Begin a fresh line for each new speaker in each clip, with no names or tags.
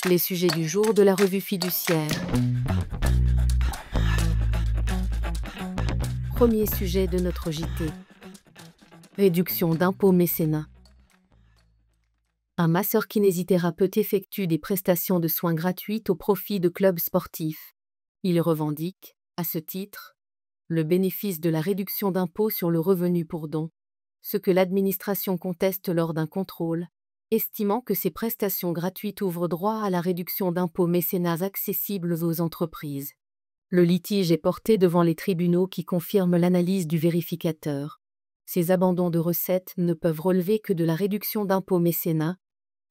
Les sujets du jour de la revue fiduciaire. Premier sujet de notre JT. Réduction d'impôts mécénat. Un masseur-kinésithérapeute effectue des prestations de soins gratuites au profit de clubs sportifs. Il revendique, à ce titre, le bénéfice de la réduction d'impôt sur le revenu pour don, ce que l'administration conteste lors d'un contrôle, estimant que ces prestations gratuites ouvrent droit à la réduction d'impôts mécénats accessibles aux entreprises. Le litige est porté devant les tribunaux qui confirment l'analyse du vérificateur. Ces abandons de recettes ne peuvent relever que de la réduction d'impôts mécénats,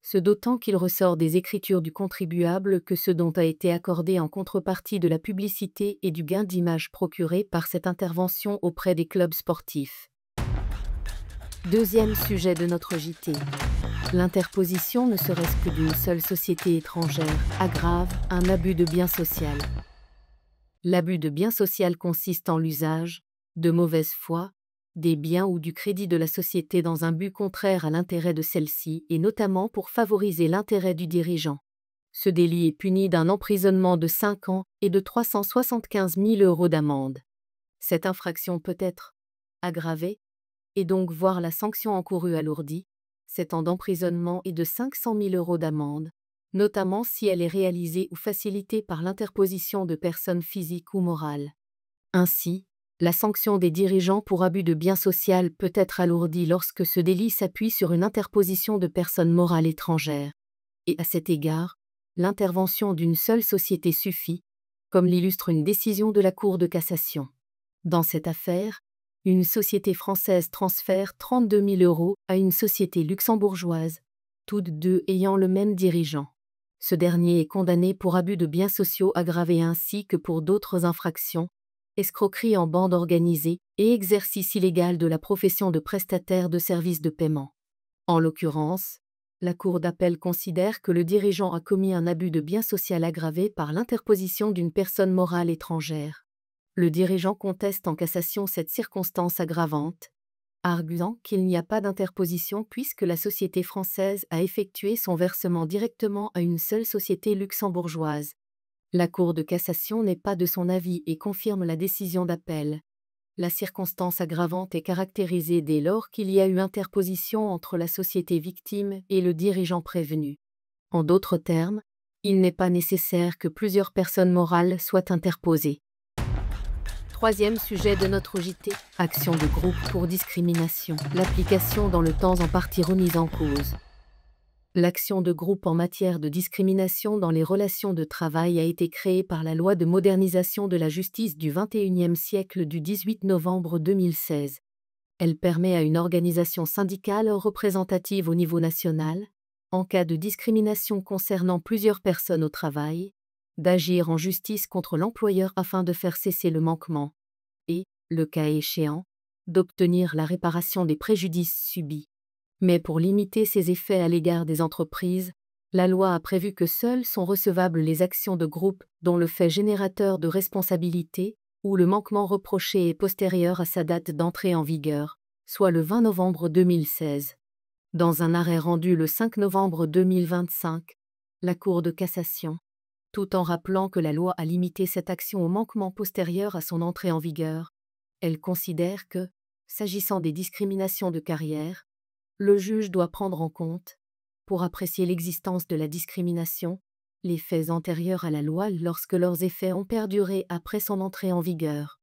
ce d'autant qu'il ressort des écritures du contribuable que ce dont a été accordé en contrepartie de la publicité et du gain d'image procuré par cette intervention auprès des clubs sportifs. Deuxième sujet de notre JT. L'interposition, ne serait-ce que d'une seule société étrangère, aggrave un abus de bien social. L'abus de bien social consiste en l'usage, de mauvaise foi, des biens ou du crédit de la société dans un but contraire à l'intérêt de celle-ci et notamment pour favoriser l'intérêt du dirigeant. Ce délit est puni d'un emprisonnement de 5 ans et de 375 000 € d'amende. Cette infraction peut être aggravée et donc voir la sanction encourue alourdie, 7 ans d'emprisonnement et de 500 000 € d'amende, notamment si elle est réalisée ou facilitée par l'interposition de personnes physiques ou morales. Ainsi, la sanction des dirigeants pour abus de bien social peut être alourdie lorsque ce délit s'appuie sur une interposition de personnes morales étrangères. Et à cet égard, l'intervention d'une seule société suffit, comme l'illustre une décision de la Cour de cassation. Dans cette affaire, une société française transfère 32 000 € à une société luxembourgeoise, toutes deux ayant le même dirigeant. Ce dernier est condamné pour abus de biens sociaux aggravés ainsi que pour d'autres infractions, escroquerie en bande organisée et exercice illégal de la profession de prestataire de services de paiement. En l'occurrence, la Cour d'appel considère que le dirigeant a commis un abus de bien social aggravé par l'interposition d'une personne morale étrangère. Le dirigeant conteste en cassation cette circonstance aggravante, arguant qu'il n'y a pas d'interposition puisque la société française a effectué son versement directement à une seule société luxembourgeoise. La Cour de cassation n'est pas de son avis et confirme la décision d'appel. La circonstance aggravante est caractérisée dès lors qu'il y a eu interposition entre la société victime et le dirigeant prévenu. En d'autres termes, il n'est pas nécessaire que plusieurs personnes morales soient interposées. Troisième sujet de notre JT. Action de groupe pour discrimination. L'application dans le temps en partie remise en cause. L'action de groupe en matière de discrimination dans les relations de travail a été créée par la loi de modernisation de la justice du XXIe siècle du 18 novembre 2016. Elle permet à une organisation syndicale représentative au niveau national, en cas de discrimination concernant plusieurs personnes au travail, d'agir en justice contre l'employeur afin de faire cesser le manquement et, le cas échéant, d'obtenir la réparation des préjudices subis. Mais pour limiter ces effets à l'égard des entreprises, la loi a prévu que seules sont recevables les actions de groupe dont le fait générateur de responsabilité ou le manquement reproché est postérieur à sa date d'entrée en vigueur, soit le 20 novembre 2016. Dans un arrêt rendu le 5 novembre 2025, la Cour de cassation, tout en rappelant que la loi a limité cette action au manquement postérieur à son entrée en vigueur, elle considère que, s'agissant des discriminations de carrière, le juge doit prendre en compte, pour apprécier l'existence de la discrimination, les faits antérieurs à la loi lorsque leurs effets ont perduré après son entrée en vigueur.